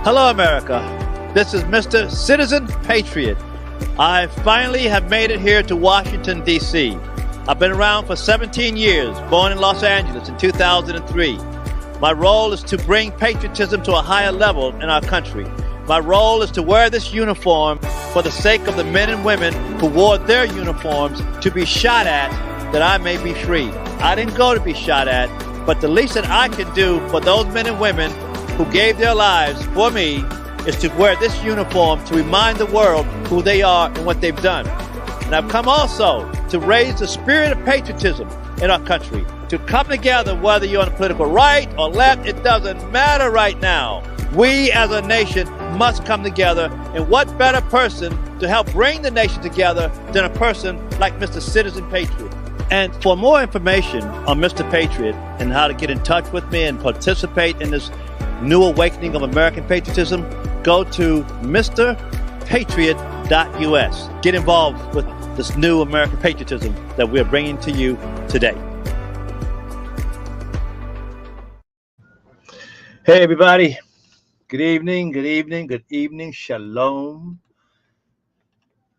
Hello, America. This is Mr. Citizen Patriot. I finally have made it here to Washington, D.C. I've been around for 17 years, born in Los Angeles in 2003. My role is to bring patriotism to a higher level in our country. My role is to wear this uniform for the sake of the men and women who wore their uniforms to be shot at, that I may be free. I didn't go to be shot at, but the least that I can do for those men and women who gave their lives for me is to wear this uniform to remind the world who they are and what they've done. And I've come also to raise the spirit of patriotism in our country, to come together, whether you're on the political right or left, it doesn't matter right now. We as a nation must come together, and what better person to help bring the nation together than a person like Mr. Citizen Patriot. And for more information on Mr. Patriot and how to get in touch with me and participate in this new awakening of American patriotism, go to mrpatriot.us. Get involved with this new American patriotism that we're bringing to you today. Hey, everybody. Good evening, good evening, good evening. Shalom.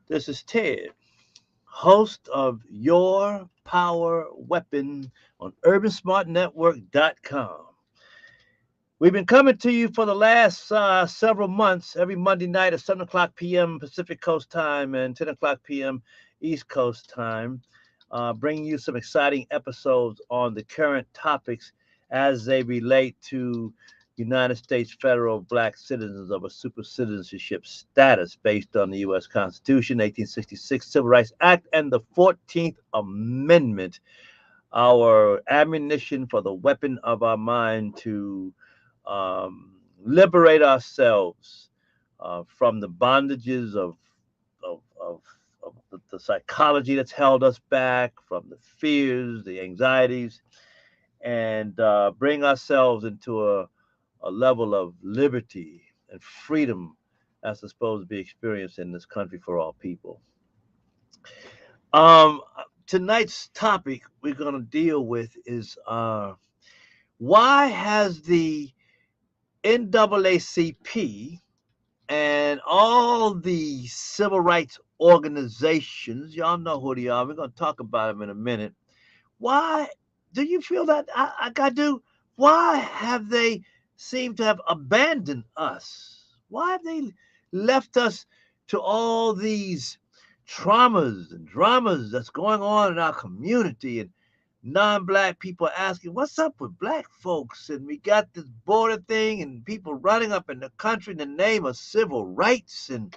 This is Ted, host of Your Power Weapon on urbansmartnetwork.com. We've been coming to you for the last several months, every Monday night at 7 o'clock p.m. Pacific Coast time and 10 o'clock p.m. East Coast time, bringing you some exciting episodes on the current topics as they relate to United States federal black citizens of a super citizenship status based on the U.S. Constitution, 1866 Civil Rights Act, and the 14th Amendment, our ammunition for the weapon of our mind to liberate ourselves from the bondages of the psychology that's held us back, from the fears, the anxieties, and bring ourselves into a level of liberty and freedom that's supposed to be experienced in this country for all people. Tonight's topic we're going to deal with is why has the NAACP and all the civil rights organizations, y'all know who they are, we're going to talk about them in a minute. Why do you feel that I do? Why have they seemed to have abandoned us? Why have they left us to all these traumas and dramas that's going on in our community, and non-black people asking, what's up with black folks? And we got this border thing and people running up in the country in the name of civil rights. And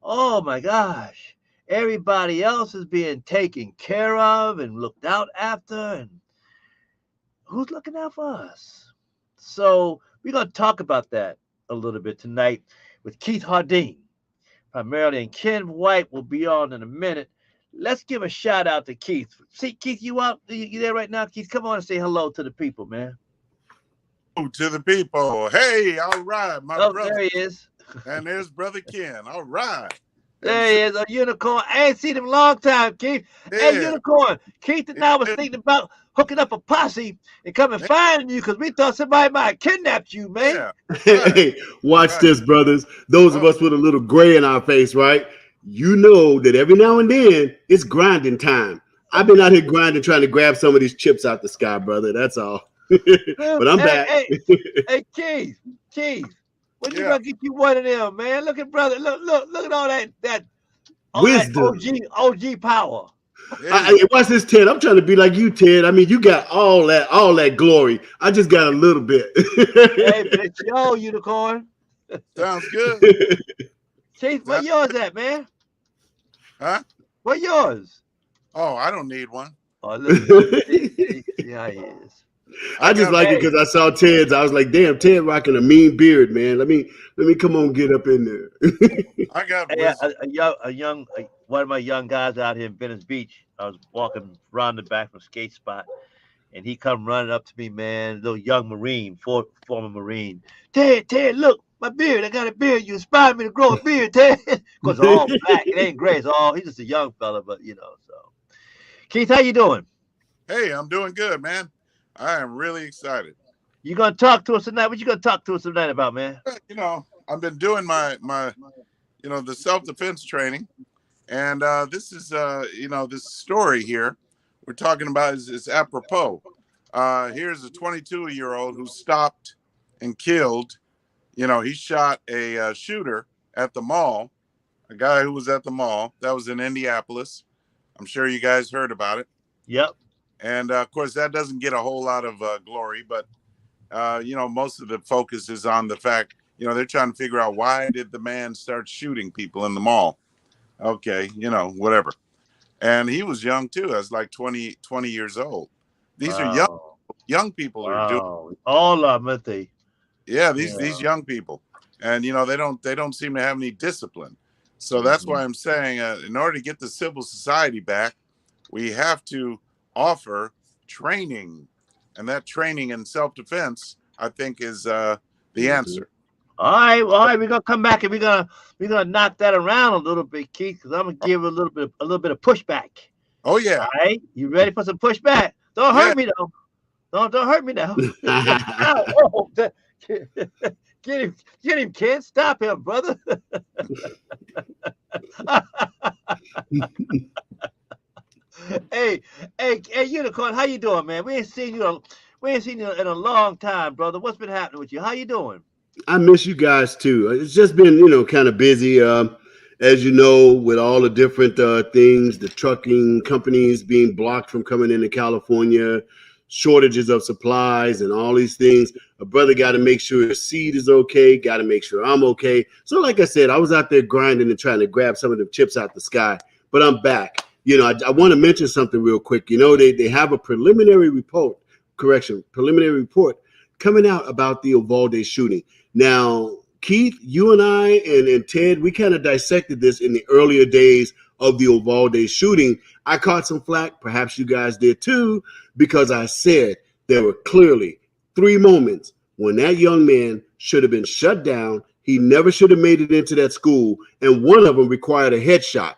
oh my gosh, everybody else is being taken care of and looked out after. And who's looking out for us? So we're going to talk about that a little bit tonight with Keith Hardeen, primarily, and Ken White will be on in a minute. Let's give a shout out to Keith. See, Keith, you out? You there right now? Keith, come on and say hello to the people, man. To the people. Hey, all right, my brother. There he is. And there's Brother Ken. All right. There he is, a unicorn. I ain't seen him a long time, Keith. Yeah. Hey, unicorn. Keith and I was thinking about hooking up a posse and coming finding you because we thought somebody might have kidnapped you, man. Yeah. Hey, watch this, brothers. Those of us with a little gray in our face, right? You know that every now and then it's grinding time. I've been out here grinding, trying to grab some of these chips out the sky, brother. That's all. But I'm back. Hey, Keith, when you gonna get you one of them, man? Look at brother. Look at all that wisdom, that OG power. Watch this, Ted. I'm trying to be like you, Ted. I mean, you got all that glory. I just got a little bit. Hey, bitch, yo, unicorn. Sounds good. Keith, where yours at, man? Huh? Where yours? Oh, I don't need one. Oh, look. Yeah, he is. I just like it because I saw Ted's. I was like, damn, Ted rocking a mean beard, man. Let me come on, get up in there. I got one of my young guys out here in Venice Beach. I was walking around the back from a skate spot, and he come running up to me, man, little young Marine, former Marine. Ted, look, my beard. I got a beard. You inspired me to grow a beard, Ted. Because it's all black. It ain't gray. He's just a young fella, but you know. So, Keith, how you doing? Hey, I'm doing good, man. I am really excited. You gonna talk to us tonight? What you gonna talk to us tonight about, man? You know, I've been doing my the self-defense training, and this is this story here we're talking about is apropos. Here's a 22-year-old who stopped and killed. He shot a shooter at the mall, a guy who was at the mall. That was in Indianapolis. I'm sure you guys heard about it. Yep. And of course, that doesn't get a whole lot of glory, but most of the focus is on the fact, they're trying to figure out why did the man start shooting people in the mall? Okay, whatever. And he was young too. I was like 20 years old. These are young people are doing. All of them, they. Yeah, these young people, and they don't seem to have any discipline. So that's why I'm saying, in order to get the civil society back, we have to offer training, and that training in self-defense, I think, is the answer. All right, we're gonna come back and we're gonna knock that around a little bit, Keith, because I'm gonna give a little bit of pushback. Oh yeah. All right, you ready for some pushback? Don't hurt me though. Don't hurt me now. Get him, kid. Stop him, brother. Hey, Unicorn, how you doing, man? We ain't seen you in a long time, brother. What's been happening with you? How you doing? I miss you guys too. It's just been, kind of busy. As you know, with all the different things, the trucking companies being blocked from coming into California, shortages of supplies and all these things. A brother got to make sure his seed is okay, got to make sure I'm okay. So like I said, I was out there grinding and trying to grab some of the chips out the sky, but I'm back. I want to mention something real quick. They have a preliminary report coming out about the Uvalde shooting. Now, Keith, you and I and Ted, we kind of dissected this in the earlier days of the Uvalde shooting. I caught some flack, perhaps you guys did too, because I said there were clearly 3 moments when that young man should have been shut down. He never should have made it into that school, and one of them required a headshot.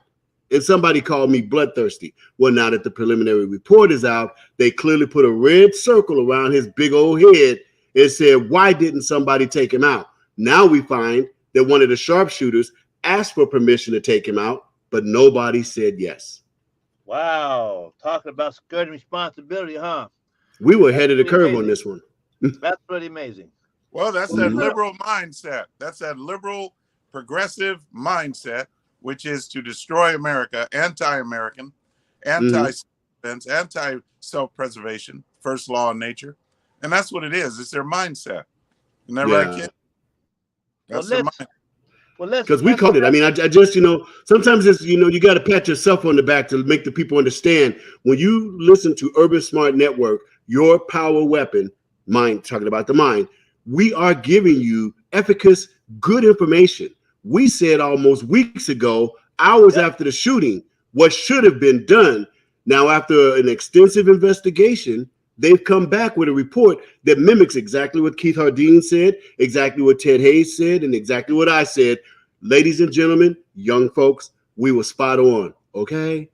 And somebody called me bloodthirsty. Well, now that the preliminary report is out, they clearly put a red circle around his big old head and said, why didn't somebody take him out? Now we find that one of the sharpshooters asked for permission to take him out, but nobody said yes. Wow. Talking about skirting responsibility, huh? We were ahead of the curve on this one. That's pretty amazing. Well, that's that liberal mindset. That's that liberal, progressive mindset, which is to destroy America, anti-American, anti-self-defense, anti-self-preservation, first law of nature. And that's what it is. It's their mindset. Isn't that right, kid? That's their mindset. Because we called it. I mean, I just, sometimes it's, you got to pat yourself on the back to make the people understand. When you listen to Urban Smart Network, your power weapon, mind, talking about the mind, we are giving you efficacious, good information. We said almost weeks ago, hours after the shooting, what should have been done. Now, after an extensive investigation, they've come back with a report that mimics exactly what Keith Hardeen said, exactly what Ted Hayes said, and exactly what I said. Ladies and gentlemen, young folks, we were spot on, okay?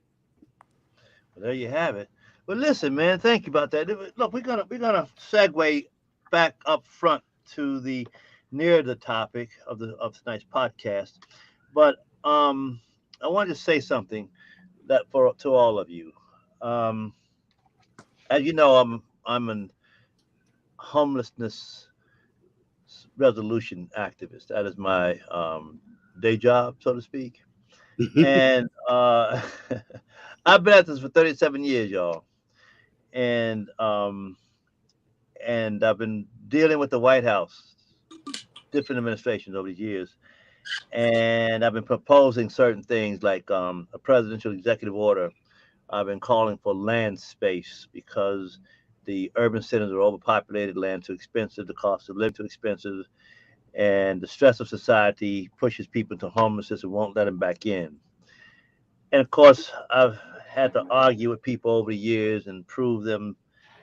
Well, there you have it. Well, listen, man, thank you about that. Look, we're gonna segue back up front to the near the topic of tonight's podcast, but I wanted to say something that to all of you. As you know, I'm an homelessness resolution activist. That is my day job, so to speak. And I've been at this for 37 years, y'all. And I've been dealing with the White House, different administrations over the years. And I've been proposing certain things like a presidential executive order. I've been calling for land space because the urban centers are overpopulated, land too expensive, the cost of living too expensive, and the stress of society pushes people to homelessness and won't let them back in. And of course, I've had to argue with people over the years and prove them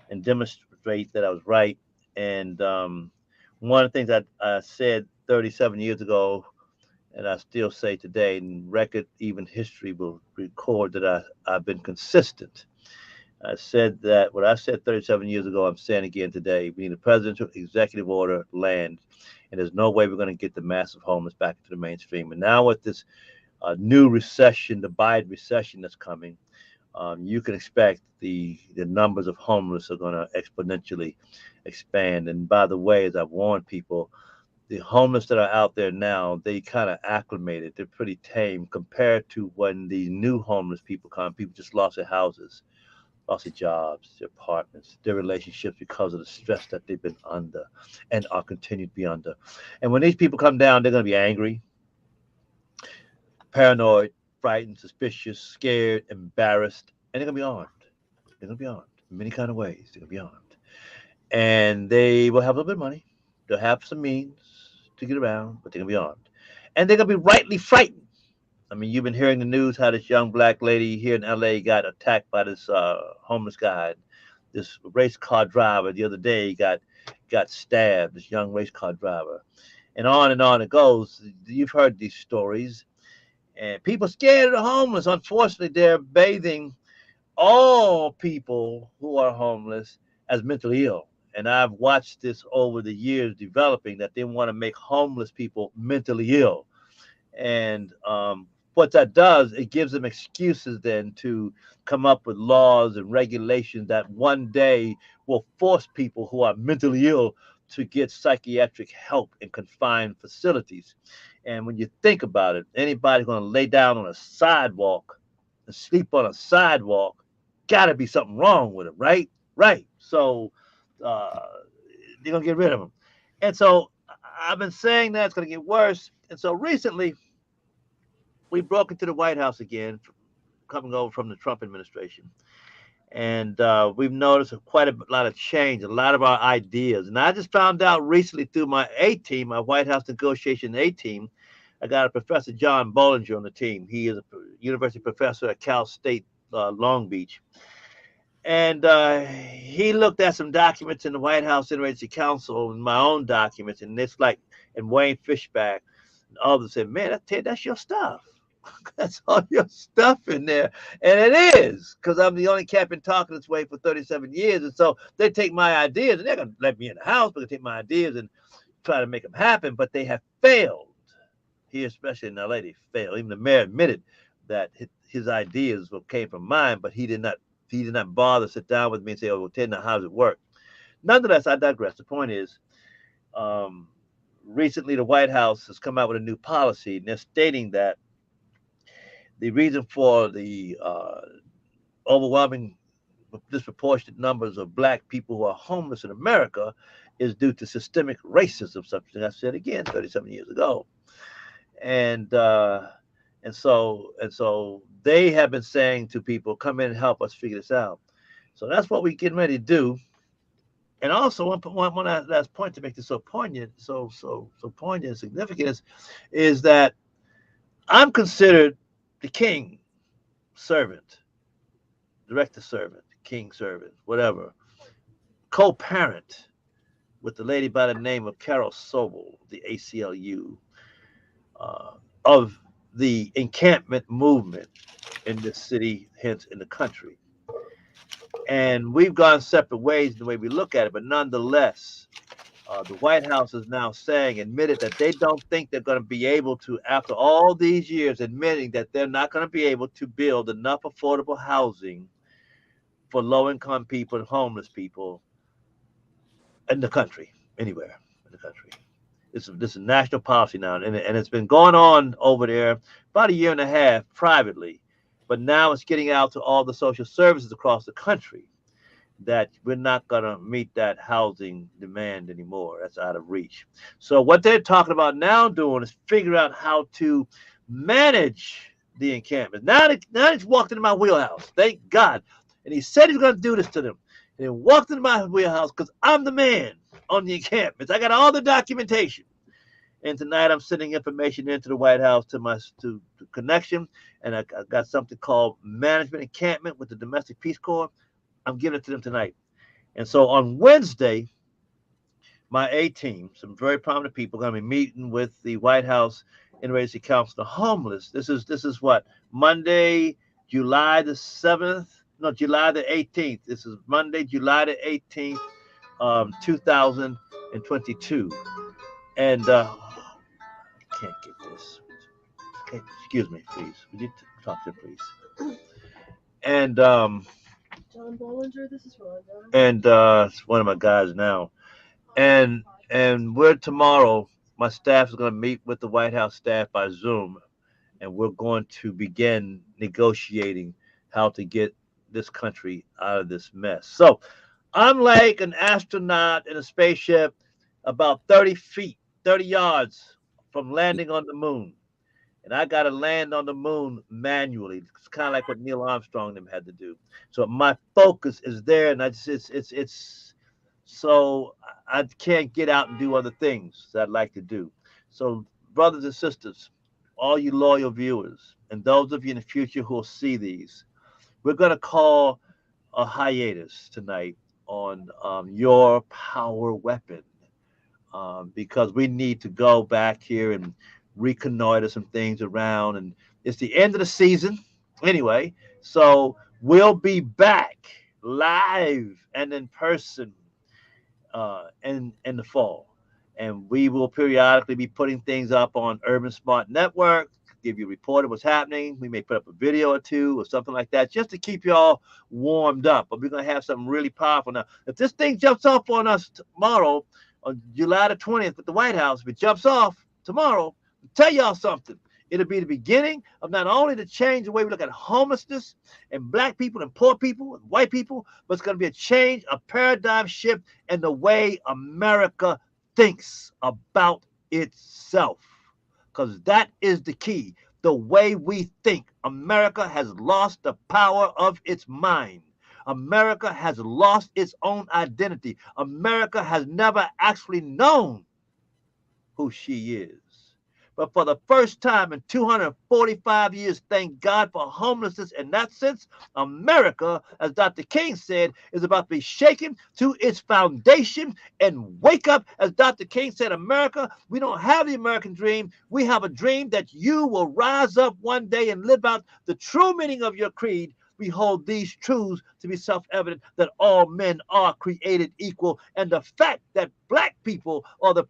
and demonstrate that I was right. And one of the things I said 37 years ago, and I still say today, and record, even history will record that I've been consistent. I said that what I said 37 years ago, I'm saying again today. We need a presidential executive order land, and there's no way we're going to get the massive homeless back into the mainstream. And now with this new recession, the Biden recession that's coming, you can expect the numbers of homeless are going to exponentially expand. And by the way, as I've warned people, the homeless that are out there now, they kind of acclimated. They're pretty tame compared to when the new homeless people come. People just lost their houses, lost their jobs, their apartments, their relationships because of the stress that they've been under and are continued to be under. And when these people come down, they're going to be angry, paranoid, frightened, suspicious, scared, embarrassed, and they're going to be armed. They're going to be armed in many kind of ways. They're going to be armed. And they will have a little bit of money. They'll have some means to get around, but they're going to be armed. And they're going to be rightly frightened. I mean, you've been hearing the news how this young black lady here in LA got attacked by this homeless guy. This race car driver the other day got stabbed, this young race car driver. And on it goes. You've heard these stories. And people scared of the homeless. Unfortunately, they're bathing all people who are homeless as mentally ill. And I've watched this over the years developing that they want to make homeless people mentally ill. And what that does, it gives them excuses then to come up with laws and regulations that one day will force people who are mentally ill to get psychiatric help in confined facilities. And when you think about it, anybody going to lay down on a sidewalk and sleep on a sidewalk, got to be something wrong with them, right? Right. So they're going to get rid of them. And so I've been saying that it's going to get worse. And so recently, we broke into the White House again, coming over from the Trump administration. And we've noticed quite a lot of change, a lot of our ideas. And I just found out recently through my A team, my White House negotiation A team, I got a Professor John Bollinger on the team. He is a university professor at Cal State Long Beach. And he looked at some documents in the White House Interagency Council and my own documents. And it's like, and Wayne Fishback and others said, man, that's your stuff. That's all your stuff in there. And it is, because I'm the only captain talking this way for 37 years. And so they take my ideas, and they're going to let me in the house, but they take my ideas and try to make them happen. But they have failed. Here, especially in LA, they failed. Even the mayor admitted that his ideas came from mine, but he did not bother to sit down with me and say, oh, well, Ted, now how does it work? Nonetheless, I digress. The point is, recently the White House has come out with a new policy, and they're stating that the reason for the overwhelming disproportionate numbers of black people who are homeless in America is due to systemic racism, something I said again 37 years ago. And so they have been saying to people, come in and help us figure this out. So that's what we're getting ready to do. And also one last point to make this so poignant, so poignant and significant is that I'm considered the king servant, director servant, king servant, whatever, co-parent with the lady by the name of Carol Sobel, the ACLU, of the encampment movement in this city, hence in the country. And we've gone separate ways in the way we look at it, but nonetheless, the White House is now admitted that they don't think they're going to be able to, after all these years, admitting that they're not going to be able to build enough affordable housing for low-income people and homeless people in the country, anywhere in the country. This is national policy now, and it's been going on over there about a year and a half privately, but now it's getting out to all the social services across the country that we're not going to meet that housing demand anymore. That's out of reach. So what they're talking about now doing is figure out how to manage the encampment. Now he's walked into my wheelhouse. Thank God. And he said he's going to do this to them. And he walked into my wheelhouse because I'm the man on the encampments. I got all the documentation. And tonight I'm sending information into the White House to connection. And I got something called management encampment with the Domestic Peace Corps. I'm giving it to them tonight. And so on Wednesday, my A team, some very prominent people, are going to be meeting with the White House Interagency Council of Homeless. This is what, Monday, July the 7th no, July the 18th. This is Monday, July the 18th, 2022. And can't get this. Okay, excuse me, please. We need to talk to please. And John Bollinger, this is Rhonda. And it's one of my guys now. And we're tomorrow. My staff is going to meet with the White House staff by Zoom, and we're going to begin negotiating how to get this country out of this mess. So I'm like an astronaut in a spaceship about 30 feet, 30 yards from landing on the moon. And I got to land on the moon manually. It's kind of like what Neil Armstrong them had to do. So my focus is there, and it's so I can't get out and do other things that I'd like to do. So, brothers and sisters, all you loyal viewers, and those of you in the future who will see these, we're going to call a hiatus tonight on your power weapon, because we need to go back here and reconnoiter some things around. And it's the end of the season anyway, so we'll be back live and in person in the fall, and we will periodically be putting things up on Urban Smart Network, give you a report of what's happening. We may put up a video or two or something like that just to keep y'all warmed up. But we're going to have something really powerful. Now, if this thing jumps off on us tomorrow on July the 20th at the White House, if it jumps off tomorrow, I'll tell y'all something. It'll be the beginning of not only to change the way we look at homelessness and black people and poor people and white people, but it's going to be a change, a paradigm shift in the way America thinks about itself. Because that is the key. The way we think. America has lost the power of its mind. America has lost its own identity. America has never actually known who she is. But for the first time in 245 years, thank God for homelessness. In that sense, America, as Dr. King said, is about to be shaken to its foundation and wake up. As Dr. King said, America, we don't have the American dream. We have a dream that you will rise up one day and live out the true meaning of your creed. We hold these truths to be self-evident, that all men are created equal, and the fact that black people are the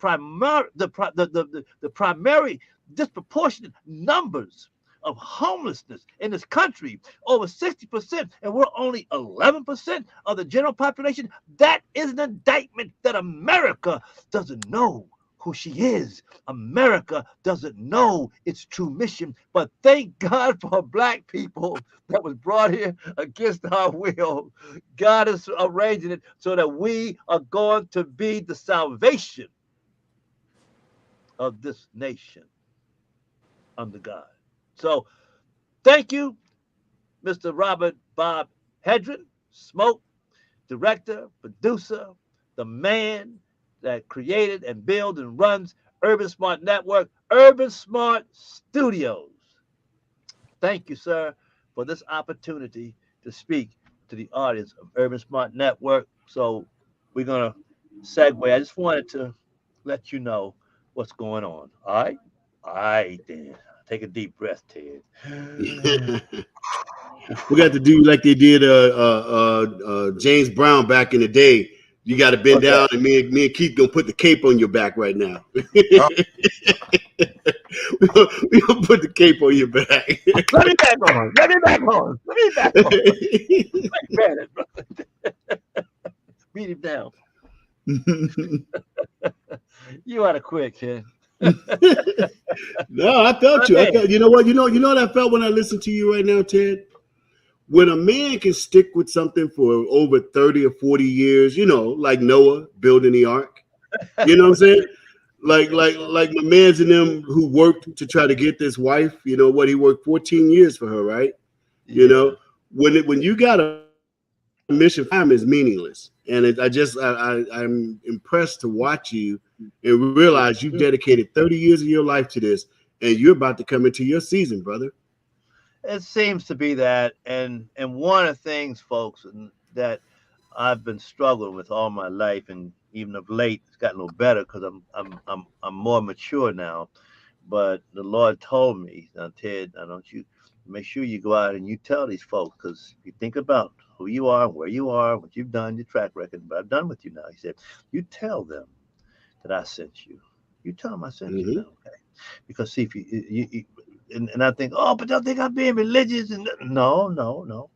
primary disproportionate numbers of homelessness in this country, over 60%, and we're only 11% of the general population. That is an indictment that America doesn't know who she is. America doesn't know its true mission. But thank God for black people that was brought here against our will. God is arranging it so that we are going to be the salvation of this nation under God. So thank you, Mr. Robert Bob Hedren, Smoke, director, producer, the man that created and builds and runs Urban Smart Network, Urban Smart Studios. Thank you, sir, for this opportunity to speak to the audience of Urban Smart Network. So we're going to segue. I just wanted to let you know what's going on. All right? All right, then. Take a deep breath, Ted. We got to do like they did James Brown back in the day. You got to bend down, and me and Keith gonna put the cape on your back right now. We gonna put the cape on your back. Let me back on. Let me back on. Let me back on. Beat him down. You ought to quit, kid. No, I felt you. You know what? You know what I felt when I listened to you right now, Ted? When a man can stick with something for over 30 or 40 years, like Noah building the ark, you know what I'm saying? Like my man's in them who worked to try to get this wife, he worked 14 years for her, right? Yeah. When you got a mission, time is meaningless. And I'm impressed to watch you and realize you dedicated 30 years of your life to this, and you're about to come into your season, brother. It seems to be that, and one of the things, folks, that I've been struggling with all my life, and even of late, it's gotten a little better because I'm more mature now. But the Lord told me, now, Ted, I don't you make sure you go out and you tell these folks, because you think about who you are, where you are, what you've done, your track record. But I'm done with you now. He said, you tell them that I sent you. You tell them I sent you now, okay? Because see, if you and I think, oh, but they'll think I'm being religious. And no.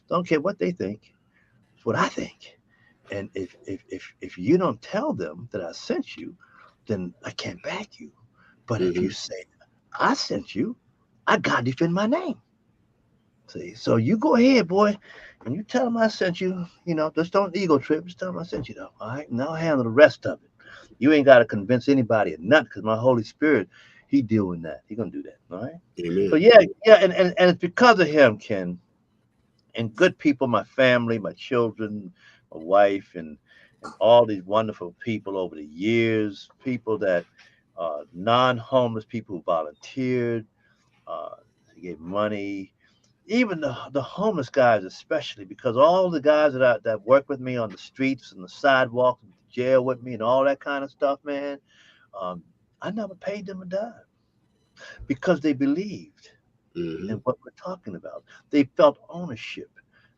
Don't care what they think. It's what I think. And if you don't tell them that I sent you, then I can't back you. But if you say, I sent you, I got to defend my name. See, so you go ahead, boy, and you tell them I sent you. You know, just don't ego trip. Just tell them I sent you, though. All right, now handle the rest of it. You ain't got to convince anybody or nothing, because my Holy Spirit, He doing that. He gonna do that. All right. Amen. So yeah, and it's because of Him, Ken, and good people, my family, my children, my wife, and all these wonderful people over the years, people that non-homeless people who volunteered, gave money, even the homeless guys, especially, because all the guys that work with me on the streets and the sidewalks, and the jail with me, and all that kind of stuff, man, I never paid them a dime because they believed in what we're talking about. They felt ownership,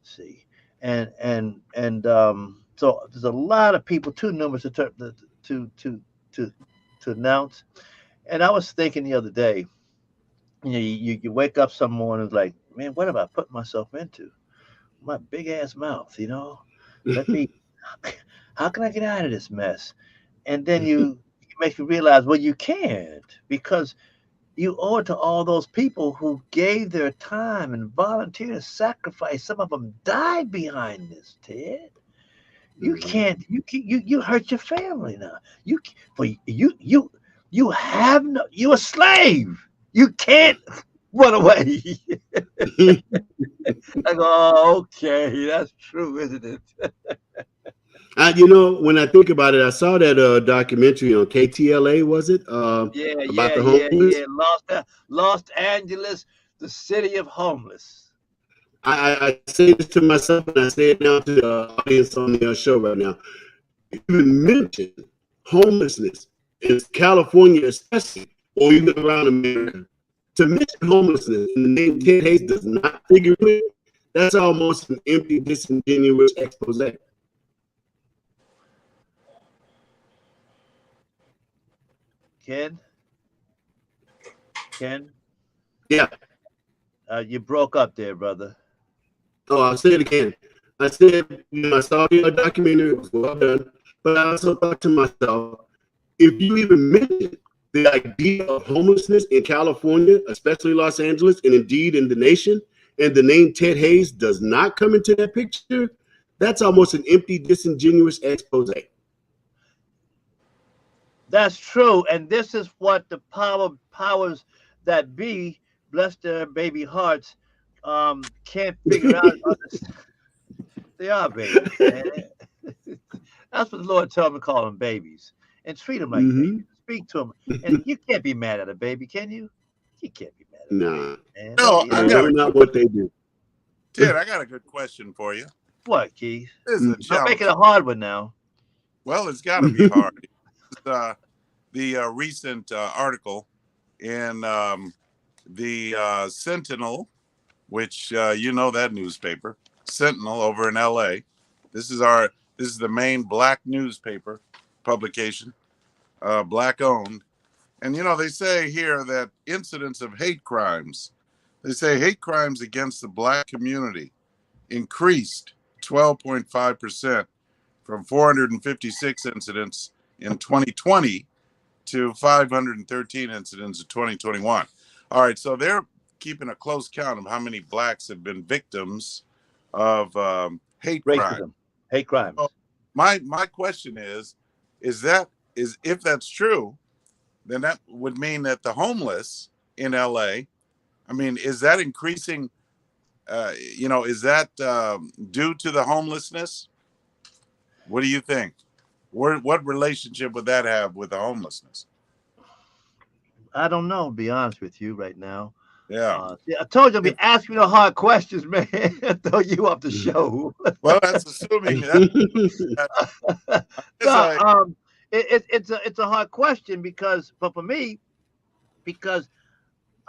see, and so there's a lot of people, too numerous to announce. And I was thinking the other day, you know, you wake up some morning and like, man, what have I put myself into? My big ass mouth, you know. How can I get out of this mess? And then it makes you realize, well, you can't, because you owe it to all those people who gave their time and volunteered and sacrificed. Some of them died behind this, Ted. You can't. You hurt your family now. You're a slave. You can't run away. I go, oh, okay, that's true, isn't it? You know, when I think about it, I saw that documentary on KTLA, was it? About the homeless? Yeah. Los Angeles, the city of homeless. I say this to myself, and I say it now to the audience on the show right now. Even mention homelessness in California, especially, or even around America, to mention homelessness in the name Ted Hayes does not figure it. That's almost an empty, disingenuous expose. Ken? Yeah. You broke up there, brother. Oh, I'll say it again. I said, you know, I saw the documentary, it was well done, but I also thought to myself, if you even mention the idea of homelessness in California, especially Los Angeles, and indeed in the nation, and the name Ted Hayes does not come into that picture, that's almost an empty, disingenuous expose. That's true, and this is what the powers that be, bless their baby hearts, can't figure out. They are babies, man. That's what the Lord told me to call them babies, and treat them like babies. Speak to them, and you can't be mad at a baby, can you? You can't be mad at a baby, man. No, that's not what they do. Ted, I got a good question for you. What, Keith? This is a Don't make it a hard one now. Well, it's got to be hard. The recent article in the Sentinel, which you know that newspaper, Sentinel over in L.A. This is the main black newspaper publication, black owned, and you know they say here that incidents of hate crimes. They say hate crimes against the black community increased 12.5% from 456 incidents in 2020 to 513 incidents in 2021. All right, so they're keeping a close count of how many blacks have been victims of hate crime. Hate crimes. So my question is if that's true, then that would mean that the homeless in LA, I mean, is that increasing? Is that due to the homelessness? What do you think? What relationship would that have with the homelessness? I don't know, to be honest with you right now. Yeah. I told you I'd be asking you the hard questions, man. Throw you off the show. Well, that's assuming that. It's a hard question because for me, because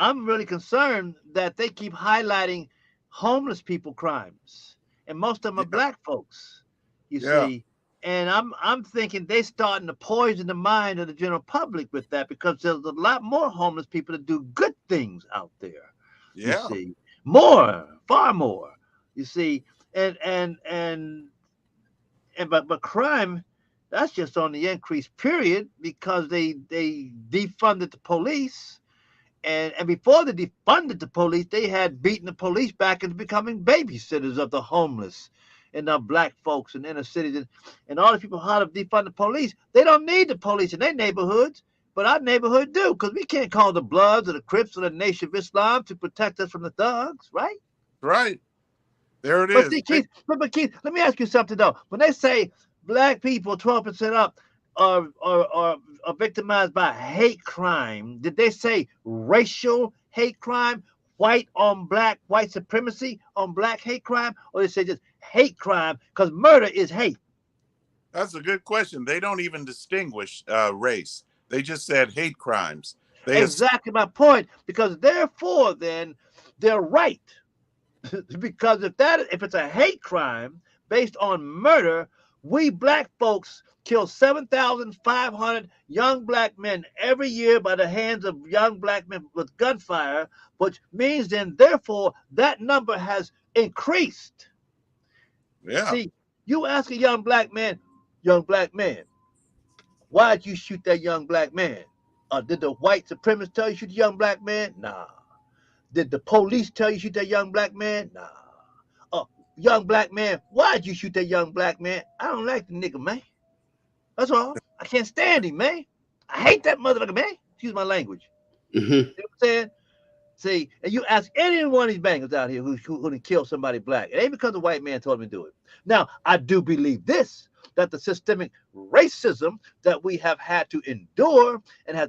I'm really concerned that they keep highlighting homeless people crimes, and most of them are black folks. You see, and I'm thinking they're starting to poison the mind of the general public with that, because there's a lot more homeless people that do good things out there. You see, far more. You see, but crime, that's just on the increase, period, because they defunded the police. And before they defunded the police, they had beaten the police back into becoming babysitters of the homeless and the black folks in inner cities. And all the people how to defund the police, they don't need the police in their neighborhoods, but our neighborhood do, because we can't call the Bloods or the Crips or the Nation of Islam to protect us from the thugs, right? Right. There it But is. see, Keith, let me ask you something, though. When they say black people 12% up are victimized by hate crime, did they say racial hate crime, white on black, white supremacy on black hate crime, or they say just hate crime? Because murder is hate. That's a good question. They don't even distinguish race. They just said hate crimes. Exactly my point. Because therefore, then they're right. Because if it's a hate crime based on murder, we black folks kill 7,500 young black men every year by the hands of young black men with gunfire, which means then, therefore, that number has increased. Yeah. See, you ask a young black man, why'd you shoot that young black man? Did the white supremacists tell you to shoot the young black man? Nah. Did the police tell you to shoot that young black man? Nah. Young black man, why'd you shoot that young black man? I don't like the nigga, man. That's all. I can't stand him, man. I hate that motherfucker, man. Excuse my language. You know what I'm saying? See, and you ask any one of these bangers out here who done kill somebody black, it ain't because the white man told him to do it. Now, I do believe this, that the systemic racism that we have had to endure and has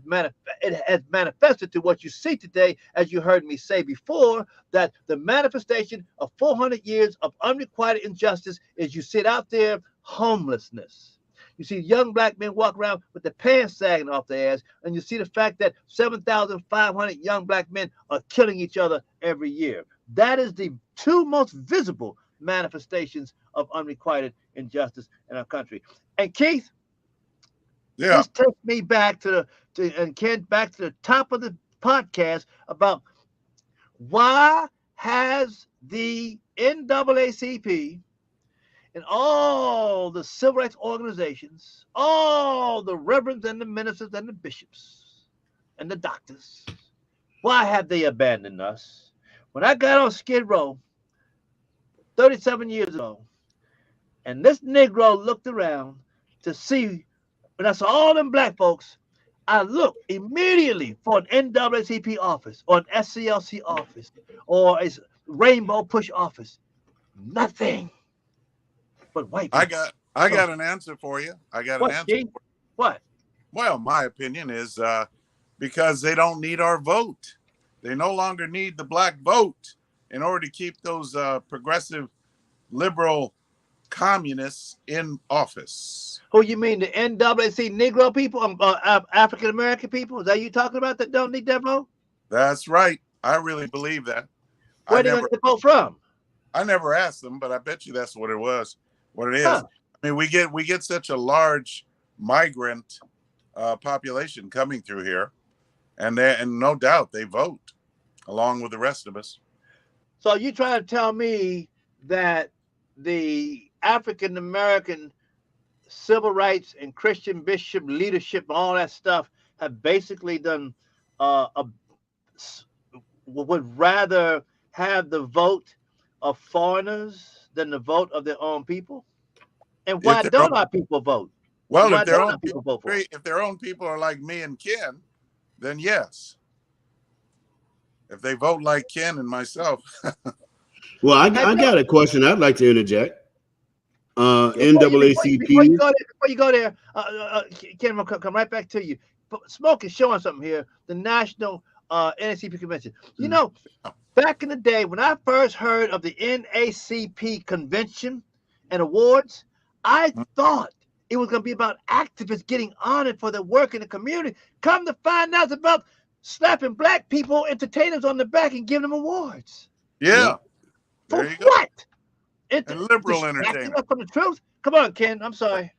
manifested to what you see today, as you heard me say before, that the manifestation of 400 years of unrequited injustice is you sit out there, homelessness. You see young black men walk around with the pants sagging off their ass, and you see the fact that 7,500 young black men are killing each other every year. That is the two most visible manifestations of unrequited injustice in our country. And Keith, this takes me back to the top of the podcast about why has the NAACP and all the civil rights organizations, all the reverends and the ministers and the bishops and the doctors, why have they abandoned us? When I got on Skid Row 37 years ago, and this Negro looked around to see, when I saw all them black folks, I looked immediately for an NAACP office or an SCLC office or a Rainbow Push office. Nothing but white people. I got an answer for you. What? Well, my opinion is because they don't need our vote. They no longer need the black vote in order to keep those progressive, liberal communists in office. Who you mean, the NAACP Negro people, African American people? Is that you talking about that don't need that vote? That's right. I really believe that. Where they going to get the vote from? I never asked them, but I bet you that's what it was. What it is. I mean, we get such a large migrant population coming through here, and no doubt they vote along with the rest of us. So you trying to tell me that the African American civil rights and Christian bishop leadership and all that stuff have basically done would rather have the vote of foreigners than the vote of their own people? And why don't our people vote? Well, if their own people are like me and Ken, then yes. If they vote like Ken and myself. Well, I got a question I'd like to interject. NAACP. Before you go there, Ken, I'll come right back to you. Smoke is showing something here. The National NAACP Convention. You know, back in the day when I first heard of the NAACP Convention and awards, I thought it was going to be about activists getting honored for their work in the community. Come to find out, it's about slapping black people, entertainers on the back and giving them awards. Yeah. For There you go. what? And liberal Distracting entertainment. us from the truth. Come on, Ken. I'm sorry.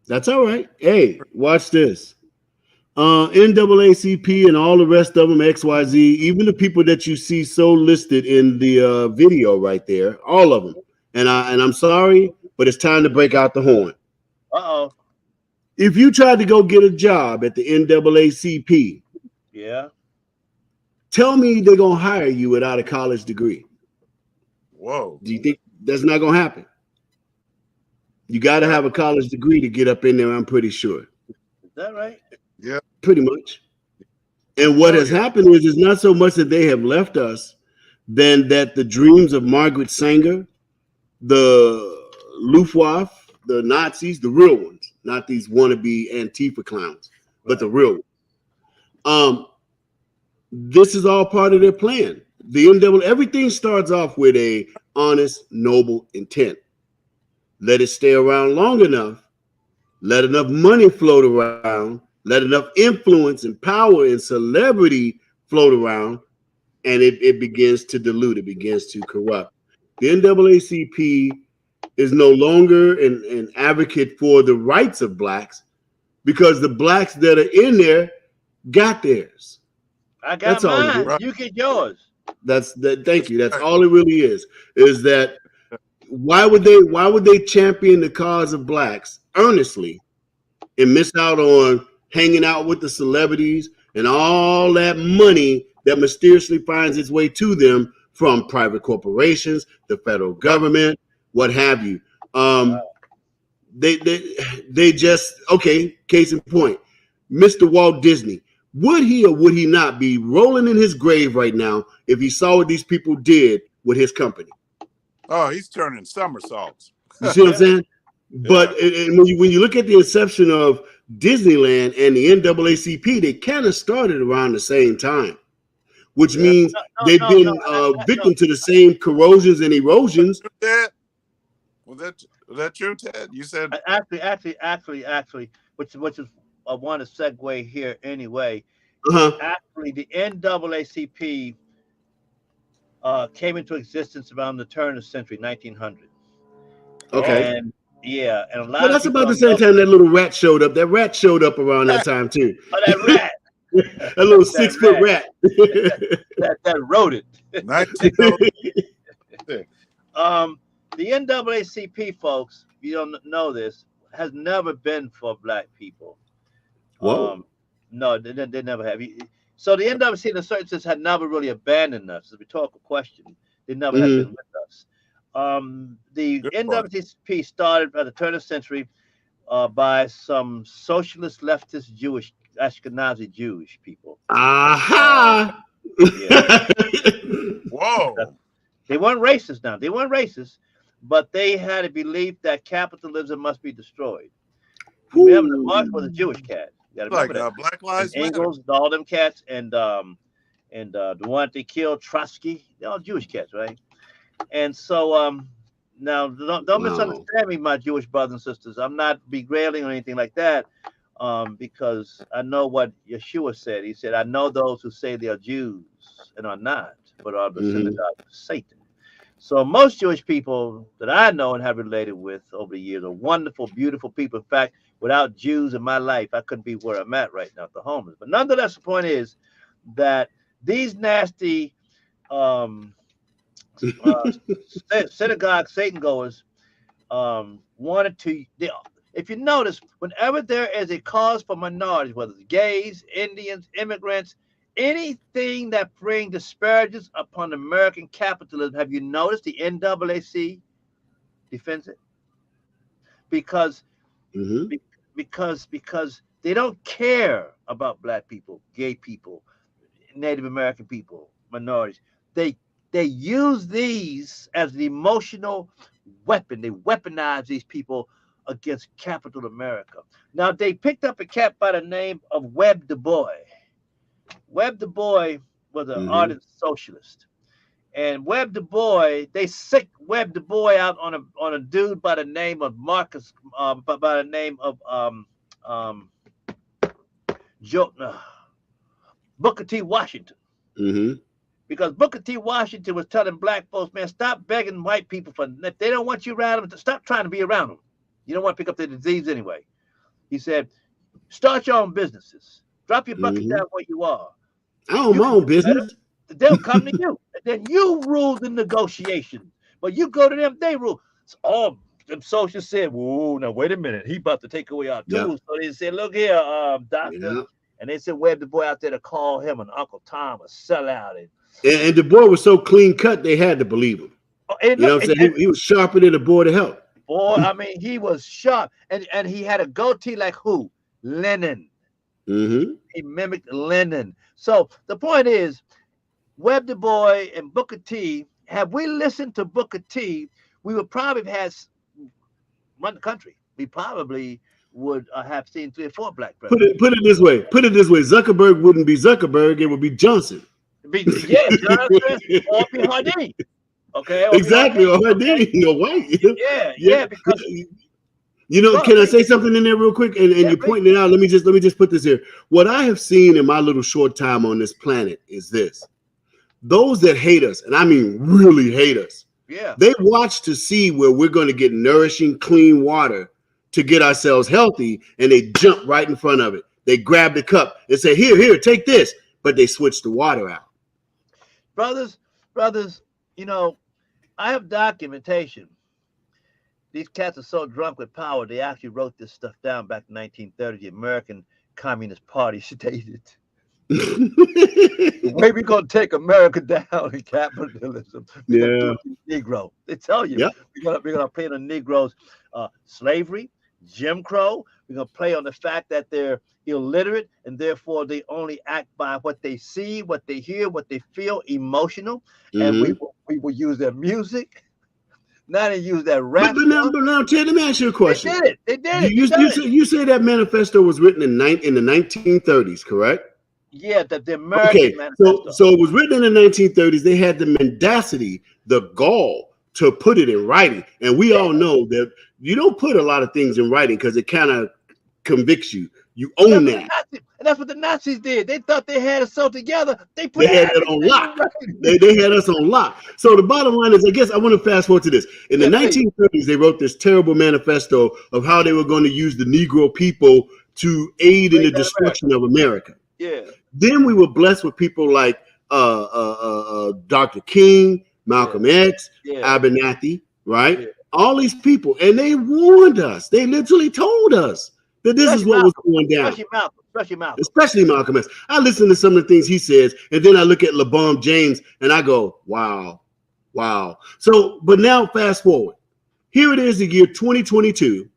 That's all right. Hey, watch this. NAACP and all the rest of them, XYZ, even the people that you see so listed in the video right there, all of them. And I'm sorry, but it's time to break out the horn. Uh-oh. If you tried to go get a job at the NAACP, yeah, tell me they're gonna hire you without a college degree. Whoa. Do you think that's not gonna happen? You got to have a college degree to get up in there, I'm pretty sure. Is that right? Yeah. Pretty much. And what has happened is it's not so much that they have left us, than that the dreams of Margaret Sanger, the Luftwaffe, the Nazis, the real ones, not these wannabe Antifa clowns, but the real ones. This is all part of their plan. Everything starts off with a honest, noble intent. Let it stay around long enough, let enough money float around, let enough influence and power and celebrity float around, and it begins to dilute, it begins to corrupt. The NAACP is no longer an advocate for the rights of blacks because the blacks that are in there got theirs. I got mine. Right. You get yours. Thank you. That's all it really is that why would they champion the cause of blacks earnestly and miss out on hanging out with the celebrities and all that money that mysteriously finds its way to them from private corporations, the federal government, what have you? They just, okay, case in point, Mr. Walt Disney, would he or would he not be rolling in his grave right now if he saw what these people did with his company? Oh, he's turning somersaults. You see what I'm saying? But when you look at the inception of Disneyland and the NAACP, they kind of started around the same time, which means they've been victim to the same corrosions and erosions. Was that true, Ted? You said actually, which is I want to segue here anyway. Actually, the NAACP came into existence around the turn of the century, 1900. Okay. And yeah, and a lot. Well, that's about the same time that little rat showed up. That rat showed up around that time too. Oh, that rat. A little 6-foot rat. that rodent. The NAACP, folks, if you don't know this, has never been for black people. Whoa. No, they never have. So the NAACP, in a certain sense, had never really abandoned us. As we talk a question, they never have been with us. The NAACP started at the turn of the century by some socialist, leftist, Jewish, Ashkenazi Jewish people. Aha! Whoa! They weren't racist now. They weren't racist, but they had a belief that capitalism must be destroyed. Remember, the Marx was a Jewish cat. You gotta remember that. Black Lives Matter. Engels, all them cats, and the one they killed, Trotsky, they're all Jewish cats, right? And so now don't misunderstand me, my Jewish brothers and sisters. I'm not begrailing or anything like that, because I know what Yeshua said. He said, "I know those who say they are Jews and are not, but are the synagogue of Satan." So most Jewish people that I know and have related with over the years are wonderful, beautiful people. In fact, without Jews in my life, I couldn't be where I'm at right now, the homeless. But nonetheless, the point is that these nasty synagogue Satan goers wanted to. If you notice, whenever there is a cause for minorities, whether it's gays, Indians, immigrants, anything that brings disparages upon American capitalism, have you noticed the NAACP defends it? Because they don't care about black people, gay people, Native American people, minorities. They use these as the emotional weapon. They weaponize these people against capital America. Now, they picked up a cat by the name of Webb Du Bois. Webb Du Bois was an ardent socialist. And Webb Du Bois, they sicked Webb Du Bois out on a dude by the name of Marcus, by the name of Booker T. Washington. Mm-hmm. Because Booker T. Washington was telling black folks, man, stop begging white people for, if they don't want you around them, stop trying to be around them. You don't want to pick up their disease anyway. He said, start your own businesses. Drop your bucket down where you are. I own my own business. They'll come to you. And then you rule the negotiation. But you go to them, they rule. So all them socialists said, whoa, now wait a minute. He about to take away our tools. So they said, look here, doctor. Yep. And they said, Webb Du Bois out there to call him an Uncle Tom, a sellout. And Du Bois was so clean cut, they had to believe him. You know what I'm saying? He was sharper than a boy to help. Boy, I mean, he was sharp. And he had a goatee like who? Lenin. Mm-hmm. He mimicked Lenin. So the point is, Webb Du Bois and Booker T, had we listened to Booker T, we would probably have run the country. We probably would have seen 3 or 4 black presidents. Put it this way. Zuckerberg wouldn't be Zuckerberg. It would be Johnson. Johnson or be Hardin. Okay. Exactly, or Hardin. White. Yeah. Because you know, can I say something in there real quick? And you're pointing it out. Let me just put this here. What I have seen in my little short time on this planet is this: those that hate us, and I mean really hate us, they watch to see where we're going to get nourishing, clean water to get ourselves healthy, and they jump right in front of it. They grab the cup and say, here, take this. But they switch the water out. Brothers, you know, I have documentation. These cats are so drunk with power, they actually wrote this stuff down back in 1930. The American Communist Party stated, the way we're going to take America down in capitalism, Negro. They tell you, we're going to play on the Negroes' slavery, Jim Crow. We're going to play on the fact that they're illiterate and therefore they only act by what they see, what they hear, what they feel, emotional. And we will use their music. Now they use that rap. But now, Ted, let me ask you a question. They did it. You say that manifesto was written in the 1930s, correct? Yeah, the American manifesto. So it was written in the 1930s. They had the mendacity, the gall to put it in writing. And we all know that you don't put a lot of things in writing because it kind of convicts you. You own that. And that's what the Nazis did. They thought they had us all together. They had it on lock. They had us on lock. So the bottom line is, I guess I want to fast forward to this. In the 1930s, they wrote this terrible manifesto of how they were going to use the Negro people to aid in the destruction of America. Yeah. Then we were blessed with people like Dr. King, Malcolm X, Abernathy, right? Yeah. All these people. And they warned us. They literally told us that this is what was going down. Especially Malcolm X. I listen to some of the things he says, and then I look at LeBron James, and I go, wow. So, but now fast forward. Here it is, the year 2022.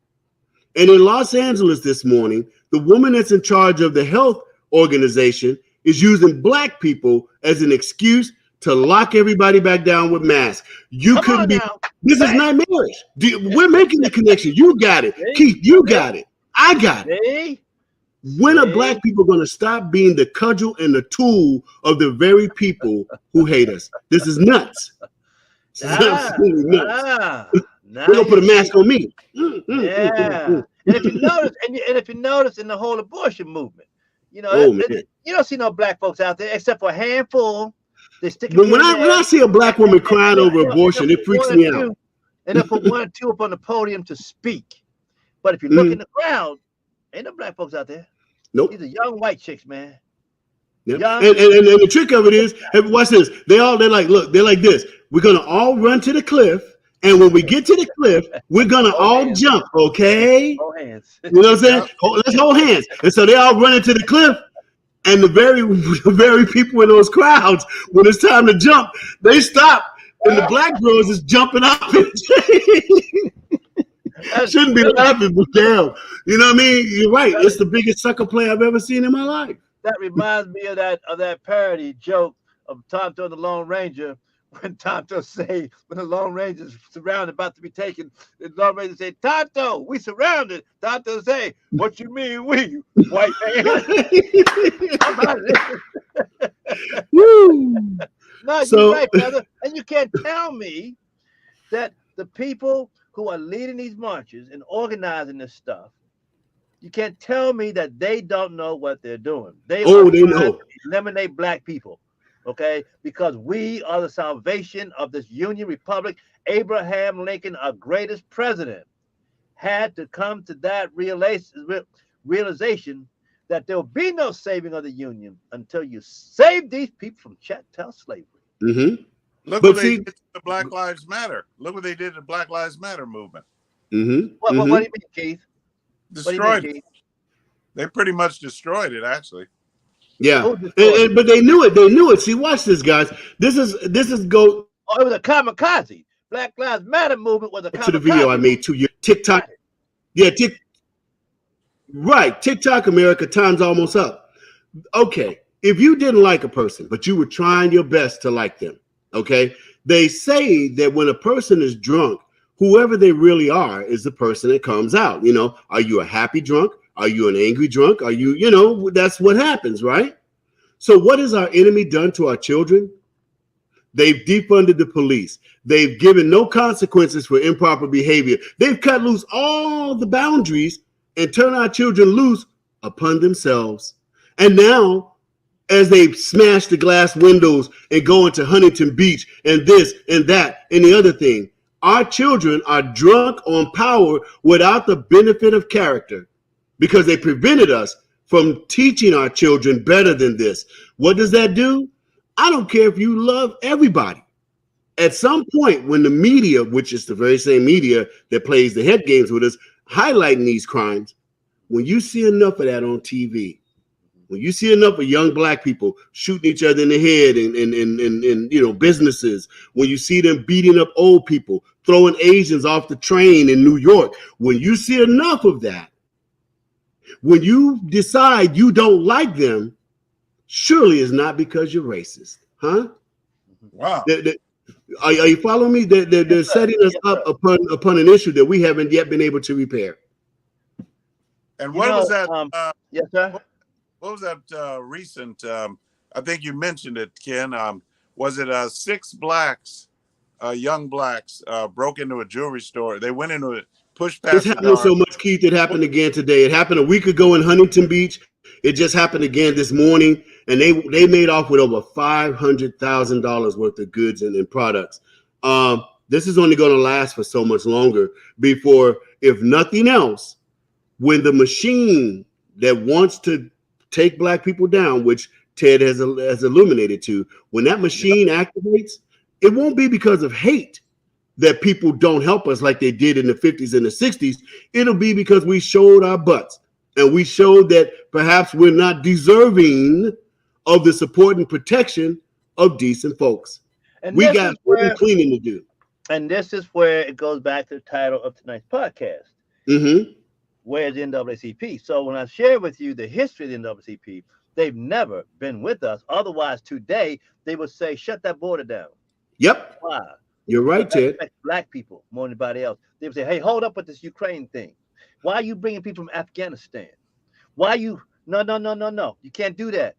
And in Los Angeles this morning, the woman that's in charge of the health organization is using black people as an excuse to lock everybody back down with masks. This is nightmarish. We're making the connection. You got it. Keith, you got it. I got it. When are black people going to stop being the cudgel and the tool of the very people who hate us? This is nuts. This is absolutely nuts. We're going to put a mask on me. And if you notice in the whole abortion movement, you know, you don't see no black folks out there except for a handful. When I see a black woman crying over abortion, it freaks me out. And if 1 or 2 up on the podium to speak. But if you look in the crowd, ain't no black folks out there. Nope. These are young white chicks, man. Yep. And the trick of it is, watch this. They're like this. We're gonna all run to the cliff, and when we get to the cliff, we're gonna all jump. Okay. Hold hands. You know what I'm saying? Let's hold hands. And so they all run into the cliff, and the very people in those crowds, when it's time to jump, they stop, and the black girls is jumping up. Shouldn't be laughing, but damn. You know what I mean? You're right. It's the biggest sucker play I've ever seen in my life. That reminds me of that parody joke of Tonto and the Lone Ranger, when Tonto say, when the Lone Ranger's surrounded, about to be taken, the Lone Ranger say, "Tonto, we surrounded." Tonto say, "What you mean we, white man?" Woo. No, you're right, brother. And you can't tell me that the people who are leading these marches and organizing this stuff You can't tell me that they don't know what they're doing. They are Oh, they trying to know. eliminate black people, okay? Because we are the salvation of this Union Republic. Abraham Lincoln, our greatest president, had to come to that realization that there will be no saving of the Union until you save these people from chattel slavery. Mm-hmm. Look what But they see, did to the Black Lives Matter. Look what they did to the Black Lives Matter movement. mm-hmm, What mm-hmm. do you mean, Keith? What do you mean, Destroyed it. Keith? They pretty much destroyed it, actually. Yeah, Who destroyed it? but they knew it. They knew it. See, watch this, guys. This is go Oh, it was a kamikaze. Black Lives Matter movement was a to the video I kamikaze made movement. 2 years. TikTok. Got it. Yeah, right. TikTok America, time's almost up. Okay, if you didn't like a person, but you were trying your best to like them, okay, they say that when a person is drunk, whoever they really are is the person that comes out. You know, are you a happy drunk? Are you an angry drunk? Are you, that's what happens, right? So what has our enemy done to our children? They've defunded the police. They've given no consequences for improper behavior. They've cut loose all the boundaries and turned our children loose upon themselves. And now, as they smash the glass windows and go into Huntington Beach and this and that and the other thing, our children are drunk on power without the benefit of character because they prevented us from teaching our children better than this. What does that do? I don't care if you love everybody. At some point, when the media, which is the very same media that plays the head games with us, highlighting these crimes, when you see enough of that on TV, when you see enough of young black people shooting each other in the head in businesses, when you see them beating up old people, throwing Asians off the train in New York, when you see enough of that, when you decide you don't like them, surely it's not because you're racist, huh? Wow. Are you following me? They're setting us up upon an issue that we haven't yet been able to repair. And what was that? Yes, sir. What was that recent? I think you mentioned it, Ken. Was it 6 blacks, young blacks, broke into a jewelry store? They went into it, pushed past It's the happening guard. so much, Keith. It happened again today. It happened a week ago in Huntington Beach. It just happened again this morning, and they made off with over $500,000 worth of goods and products. This is only going to last for so much longer before, if nothing else, when the machine that wants to take black people down, which Ted has illuminated to, when that machine activates, it won't be because of hate that people don't help us like they did in the 50s and the 60s. It'll be because we showed our butts. And we showed that perhaps we're not deserving of the support and protection of decent folks. And we got cleaning to do. And this is where it goes back to the title of tonight's podcast. Mm-hmm. Where's the NAACP? So when I share with you the history of the NAACP, they've never been with us. Otherwise, today, they would say, shut that border down. Yep. Why? You're right, Ted. Black people more than anybody else. They would say, hey, hold up with this Ukraine thing. Why are you bringing people from Afghanistan? Why you? No. You can't do that.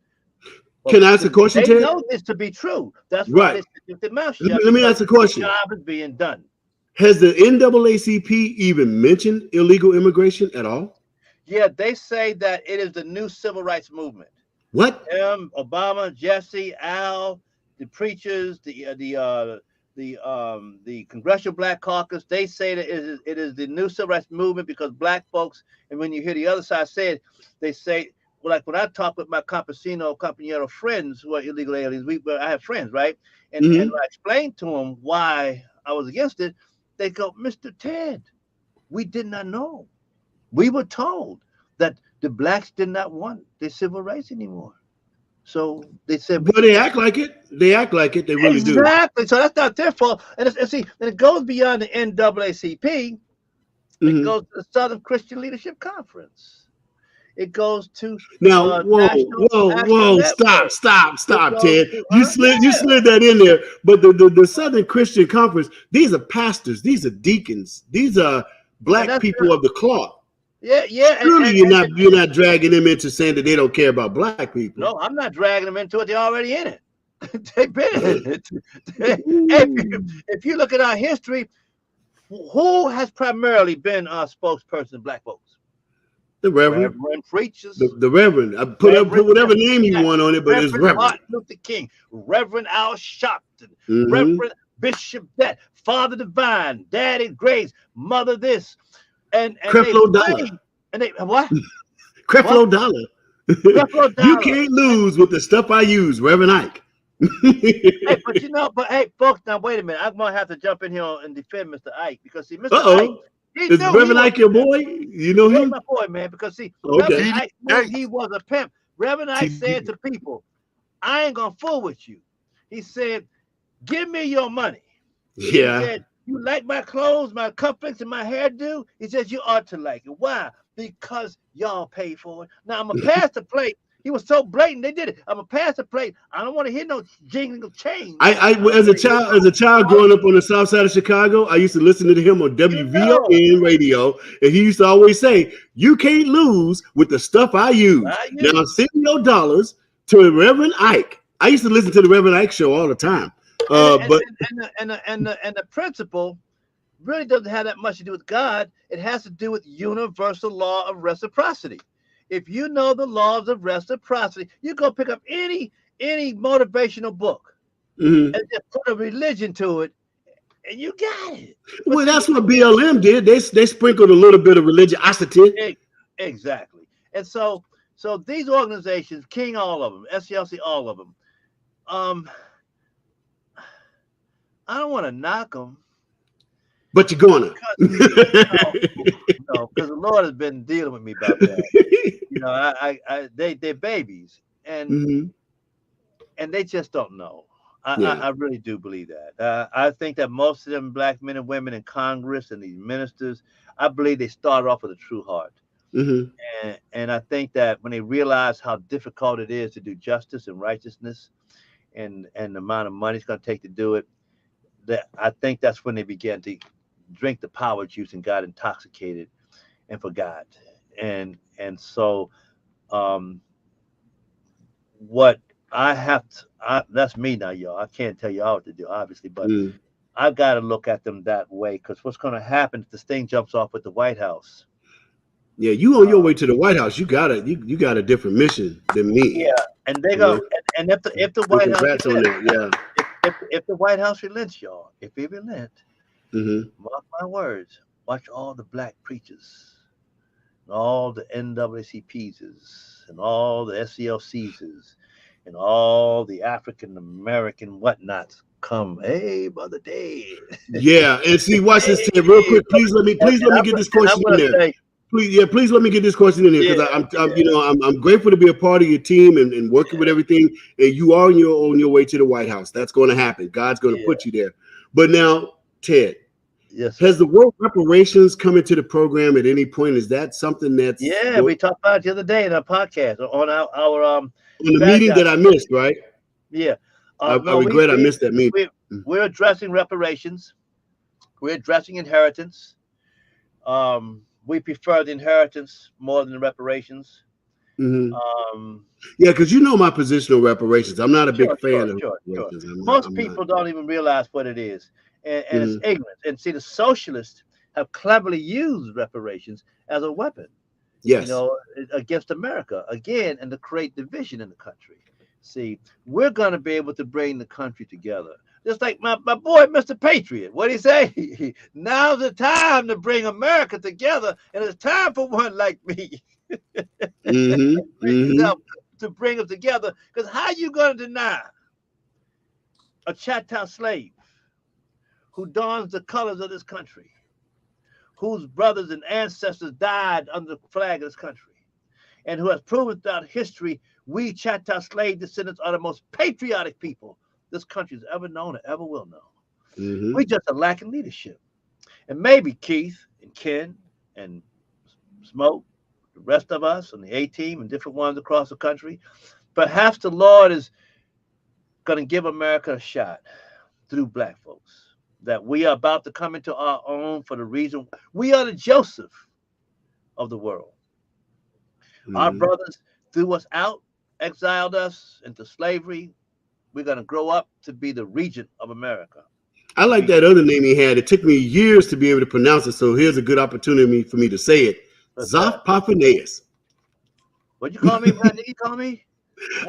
Well, can I ask a question, Ted? They know this to be true. That's why they keep their mouth shut. Let me ask a question. The job is being done. Has the NAACP even mentioned illegal immigration at all? Yeah, they say that it is the new civil rights movement. What? Obama, Jesse, Al, the preachers, the Congressional Black Caucus, they say that it is the new civil rights movement because black folks, and when you hear the other side say it, they say, well, like when I talk with my compañero friends who are illegal aliens, I have friends, right? And, and I explained to them why I was against it. They go, Mr. Ted, we did not know. We were told that the blacks did not want the civil rights anymore. So they said, but they act like it. They act like it. They really do. Exactly. So that's not their fault. And it goes beyond the NAACP. It goes to the Southern Christian Leadership Conference. It goes to now. Whoa! Stop, Ted. You slid that in there. But the Southern Christian Conference. These are pastors. These are deacons. These are black people of the cloth. Yeah. Surely you're not dragging them into saying that they don't care about black people. No, I'm not dragging them into it. They're already in it. They've been in it. If you look at our history, who has primarily been our spokesperson of black folks? The Reverend. Reverend preachers. The Reverend. I put whatever name you want on it, but it's Reverend. Martin Luther King, Reverend Al Sharpton, Reverend Bishop that, Father Divine, Daddy Grace, Mother this, and Creflo Dollar. And they what? Creflo Dollar. You can't lose with the stuff I use, Reverend Ike. Hey, but hey, folks, now wait a minute. I'm gonna have to jump in here and defend Mr. Ike because see, Mr. Ike. Is Reverend Ike your boy? You know him? He's my boy, man. Because see, Reverend Ike knew he was a pimp. Reverend Ike said to people, "I ain't gonna fool with you." He said, "Give me your money." Yeah. He said, "You like my clothes, my cufflinks, and my hairdo?" He says, "You ought to like it." Why? Because y'all pay for it. Now I'm gonna pass the plate. He was so blatant, they did it. I'm gonna pass the plate. I don't want to hear no jingling of change. I as a child growing up on the south side of Chicago, I used to listen to him on WVON radio, and he used to always say, "You can't lose with the stuff I use." Now send your dollars to Reverend Ike. I used to listen to the Reverend Ike show all the time. But the principle really doesn't have that much to do with God. It has to do with universal law of reciprocity. If you know the laws of reciprocity, you go pick up any motivational book and just put a religion to it, and you got it. Well, that's what BLM did. They sprinkled a little bit of religiosity. Exactly. And so these organizations, King, all of them, SCLC, all of them. I don't want to knock them. But you're gonna. No, because the Lord has been dealing with me about that. You know, they're babies, and they just don't know. I really do believe that. I think that most of them black men and women in Congress and these ministers, I believe they start off with a true heart. And I think that when they realize how difficult it is to do justice and righteousness, and the amount of money it's going to take to do it, that I think that's when they begin to drink the power juice and got intoxicated and forgot. And so what I have to, that's me now, y'all. I can't tell y'all what to do, obviously, but I got to look at them that way, because what's going to happen if this thing jumps off with the White House? Yeah, you on your way to the White House. You got a different mission than me. Yeah, and they go, and if the White House relents, if the White House relents, y'all, if it relent, mark my words, watch all the black preachers, and all the NAACPs, and all the SCLCs, and all the African American whatnots come. Hey, Brother Dave. Yeah, and see, watch this, Ted, real quick. Please let me get this question in there. Please let me get this question in here, because I'm grateful to be a part of your team and working with everything. And you are on your way to the White House. That's going to happen. God's going to put you there. But now, Ted, has the word reparations come into the program at any point? Is that something that's we talked about it the other day in our podcast on our on the meeting that I missed, right? Yeah, I regret I missed that meeting. We're addressing reparations. We're addressing inheritance. We prefer the inheritance more than the reparations. Because you know my position on reparations. I'm not a big fan of reparations. Most people don't even realize what it is, and it's ignorant. And see, the socialists have cleverly used reparations as a weapon, against America again, and to create division in the country. See, we're going to be able to bring the country together. Just like my boy, Mr. Patriot. What'd he say? Now's the time to bring America together, and it's time for one like me to bring them together. Because how you going to deny a chattel slave who dons the colors of this country, whose brothers and ancestors died under the flag of this country, and who has proven throughout history we chattel slave descendants are the most patriotic people this country's ever known or ever will know. We just are lacking leadership. And maybe Keith and Ken and Smoke, the rest of us and the A-team and different ones across the country, perhaps the Lord is going to give America a shot through black folks, that we are about to come into our own for the reason we are the Joseph of the world. Our brothers threw us out, exiled us into slavery. We're going to grow up to be the regent of America. I like that other name he had. It took me years to be able to pronounce it, so here's a good opportunity for me to say it. Zoff Paphaneus. What'd you call me? What did you call me?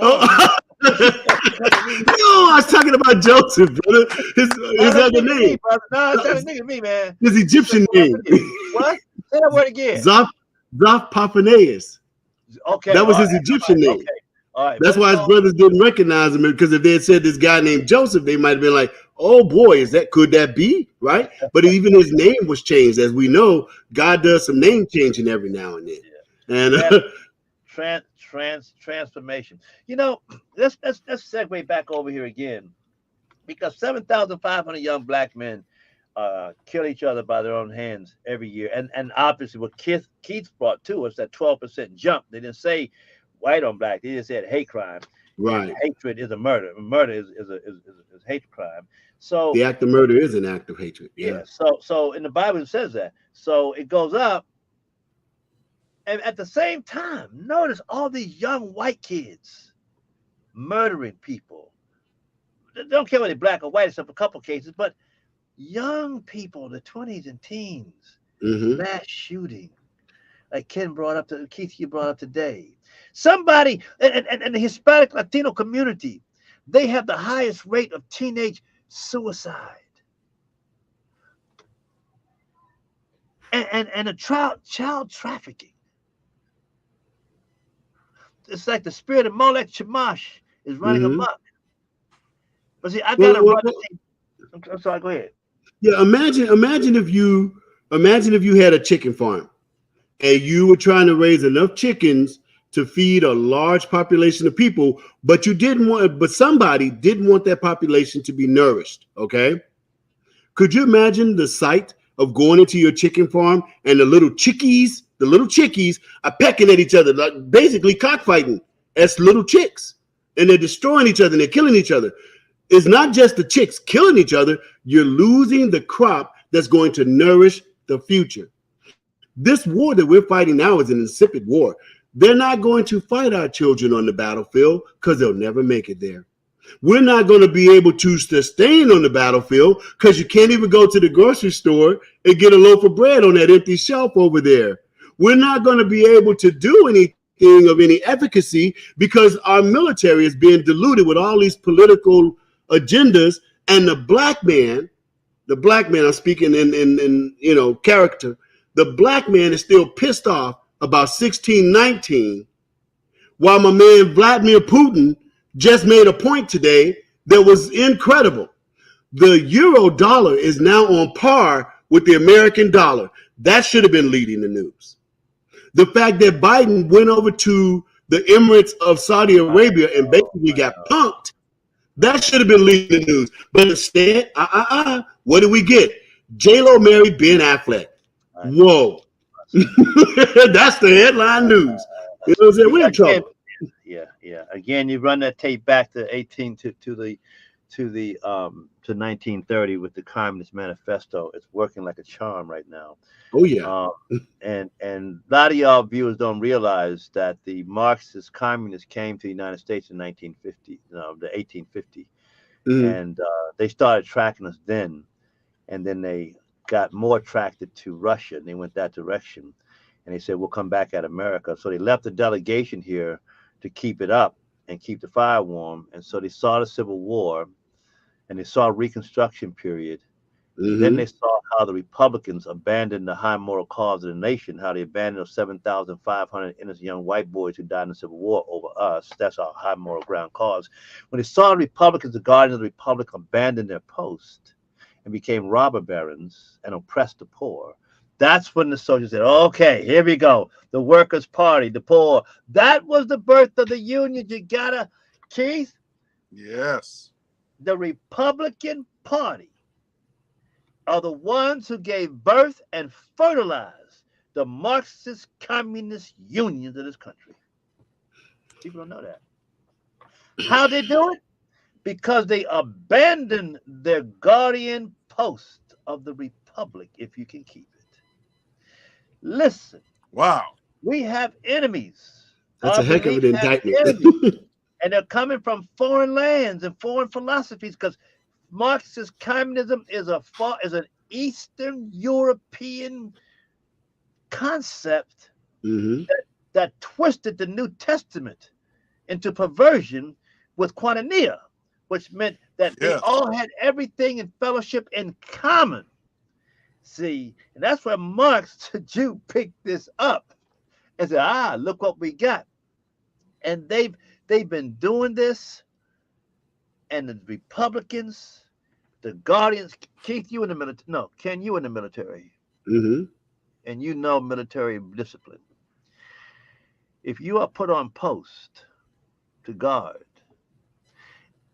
Oh. No, I was talking about Joseph, brother. His other name. No, it's not a nigga to me, man. His Egyptian name. What? Say that word again. Zoff Paphaneus. Okay. That was his Egyptian name. Okay. All right. That's why his brothers didn't recognize him, because if they had said this guy named Joseph, they might have been like, "Oh boy, could that be?" Right? But even his name was changed, as we know. God does some name changing every now and then, and transformation. You know, let's segue back over here again, because 7,500 young black men kill each other by their own hands every year, and obviously what Keith brought to us, that 12% jump. They didn't say white on black; they just said hate crime. Right. Hatred is a murder. Murder is hate crime. So the act of murder is an act of hatred. Yeah. So in the Bible it says that. So it goes up. And at the same time, notice all these young white kids murdering people. They don't care whether they're black or white, except for a couple cases, but young people, the 20s and teens, mass shooting, like Keith you brought up today. Somebody, and the Hispanic Latino community, they have the highest rate of teenage suicide. And a child trafficking. It's like the spirit of Molech Shamash is running amok. But see, I gotta run. I'm sorry. Go ahead. Yeah, imagine if you had a chicken farm, and you were trying to raise enough chickens to feed a large population of people, but somebody didn't want that population to be nourished. Okay, could you imagine the sight of going into your chicken farm and the little chickies are pecking at each other, like basically cockfighting as little chicks, and they're destroying each other and they're killing each other? It's not just the chicks killing each other. You're losing the crop that's going to nourish the future. This war that we're fighting now is an insipid war. They're not going to fight our children on the battlefield because they'll never make it there. We're not going to be able to sustain on the battlefield because you can't even go to the grocery store and get a loaf of bread on that empty shelf over there. We're not going to be able to do anything of any efficacy because our military is being diluted with all these political agendas, and the black man, I'm speaking in character, the black man is still pissed off about 1619, while my man Vladimir Putin just made a point today that was incredible. The euro dollar is now on par with the American dollar. That should have been leading the news. The fact that Biden went over to the Emirates of Saudi Arabia and basically got punked, that should have been leading the news. But instead, what did we get? J-Lo married Ben Affleck. Whoa. That's the headline news. You know what I'm saying? We're in trouble. Yeah. Again, you run that tape back to 1930 with the Communist Manifesto. It's working like a charm right now. Oh yeah. And a lot of y'all viewers don't realize that the Marxist communists came to the United States in 1850, and they started tracking us then, and then they got more attracted to Russia, and they went that direction, and they said we'll come back at America. So they left a delegation here to keep it up and keep the fire warm, and so they saw the Civil War, and they saw a Reconstruction period. Then they saw how the Republicans abandoned the high moral cause of the nation, how they abandoned those 7,500 innocent young white boys who died in the Civil War over us. That's our high moral ground cause. When they saw the Republicans, the guardians of the Republic, abandon their post and became robber barons and oppressed the poor, that's when the soldiers said, okay, here we go. The Workers' Party, the poor. That was the birth of the Union. You gotta, Keith? Yes. The Republican Party are the ones who gave birth and fertilized the Marxist communist unions of this country. People don't know that. How they do it? Because they abandoned their guardian post of the Republic, if you can keep it. Listen. Wow. We have enemies. That's a heck of an indictment. And they're coming from foreign lands and foreign philosophies, because Marxist communism is an Eastern European concept Mm-hmm. that twisted the New Testament into perversion with koinonia, which meant that they all had everything in fellowship in common. See, and that's where Marx, the Jew, picked this up and said, look what we got. And they've been doing this, and the Republicans, the Guardians, Keith, you in the military. No, Ken, you in the military. Mm-hmm. And you know military discipline. If you are put on post to guard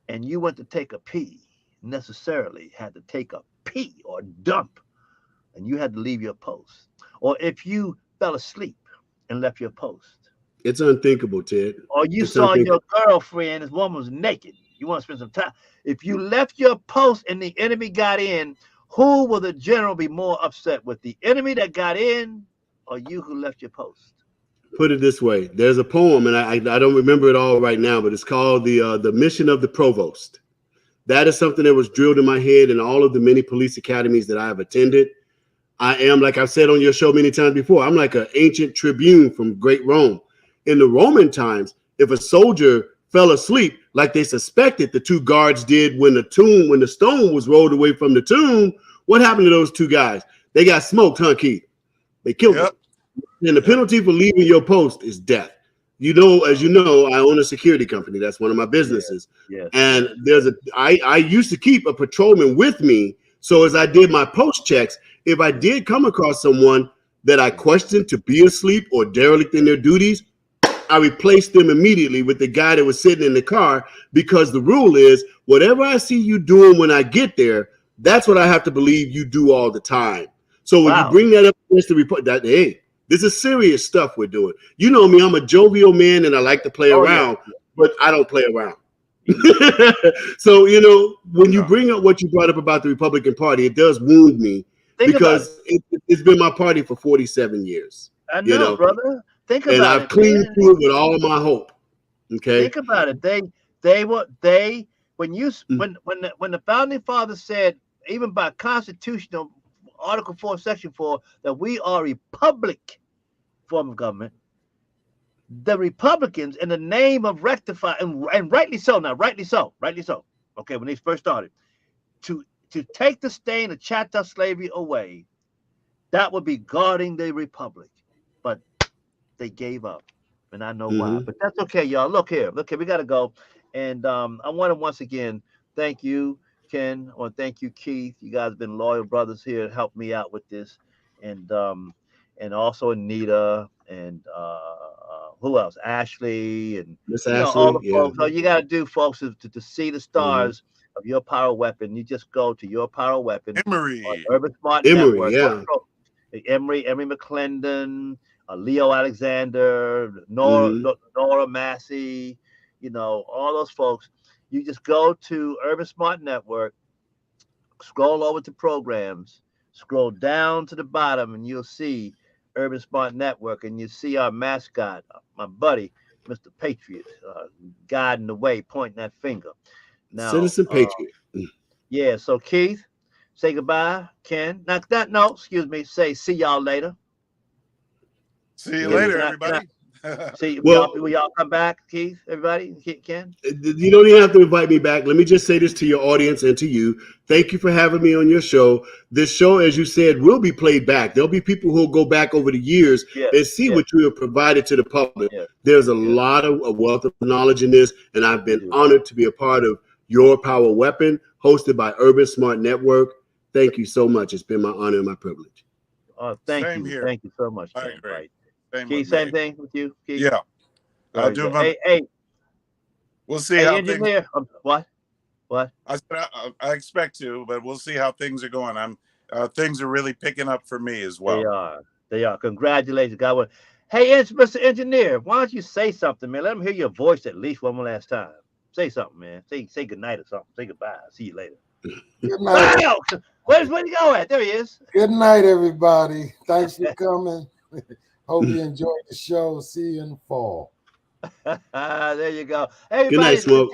and you went to take a pee, necessarily had to take a pee or dump, and you had to leave your post, or if you fell asleep and left your post, it's unthinkable, Ted. or you saw your girlfriend, this woman was naked, you want to spend some time. If you left your post and the enemy got in, who will the general be more upset with? The enemy that got in, or you who left your post? Put it this way: there's a poem, and I don't remember it all right now, but it's called the Mission of the Provost. That is something that was drilled in my head in all of the many police academies that I have attended. I am, like I've said on your show many times before, I'm like an ancient tribune from great Rome. In the Roman times, if a soldier fell asleep, like they suspected the two guards did when the stone was rolled away from the tomb, what happened to those two guys? They got smoked, huh, Keith? They killed them. And the penalty for leaving your post is death. You know, as you know, I own a security company. That's one of my businesses. Yeah. And I used to keep a patrolman with me. So as I did my post checks, if I did come across someone that I questioned to be asleep or derelict in their duties, I replaced them immediately with the guy that was sitting in the car, because the rule is whatever I see you doing when I get there, that's what I have to believe you do all the time. So when you bring that up against the report, that hey, this is serious stuff we're doing. You know me, I'm a jovial man and I like to play around, but I don't play around. So, you know, when you bring up what you brought up about the Republican Party, it does wound me because it's been my party for 47 years. I know, brother. Think about it. And I've clinged to it with all my hope. Okay. Think about it. When the founding fathers said, even by constitutional Article 4, Section 4, that we are a republic form of government, the Republicans, in the name of rectify, and rightly so, okay, when they first started, to take the stain of chattel slavery away, that would be guarding the republic. But they gave up, and I know why. But that's okay, y'all. Look here, we got to go. And I want to once again thank you, Ken, or thank you, Keith. You guys have been loyal brothers here to help me out with this, and also Anita, and who else? Ashley, and all the folks. All you got to do, folks, is to see the stars of your power weapon. You just go to your power weapon. Emory, Urban Smart Network. Emory McClendon, Leo Alexander, Nora Massey, all those folks. You just go to Urban Smart Network, scroll over to programs, scroll down to the bottom, and you'll see Urban Smart Network, and you see our mascot, my buddy, Mr. Patriot, guiding the way, pointing that finger. Now, Citizen Patriot. Yeah, so Keith, say goodbye. Ken, excuse me, say see y'all later. See you later, everybody. See, will y'all come back, Keith? Everybody, Ken? You don't even have to invite me back. Let me just say this to your audience and to you. Thank you for having me on your show. This show, as you said, will be played back. There'll be people who will go back over the years and see what you have provided to the public. There's a lot of a wealth of knowledge in this, and I've been honored to be a part of Your Power Weapon, hosted by Urban Smart Network. Thank you so much. It's been my honor and my privilege. Thank you. Thank you so much, Ken. Right. Keith, same thing with you, Keith? Yeah. I'll do my. Hey. We'll see how engineer. What? I said I expect to, but we'll see how things are going. Things are really picking up for me as well. They are. Congratulations, God. Hey, Mr. Engineer, why don't you say something, man? Let them hear your voice at least one more last time. Say something, man. Say good night or something. Say goodbye. See you later. Good night. Where's he go at? There he is. Good night, everybody. Thanks for coming. Hope you enjoyed the show. See you in the fall. There you go. Hey, good night, Smoke.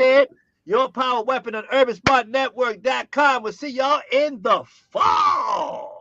Your Power Weapon on UrbanSmartNetwork.com. We'll see y'all in the fall.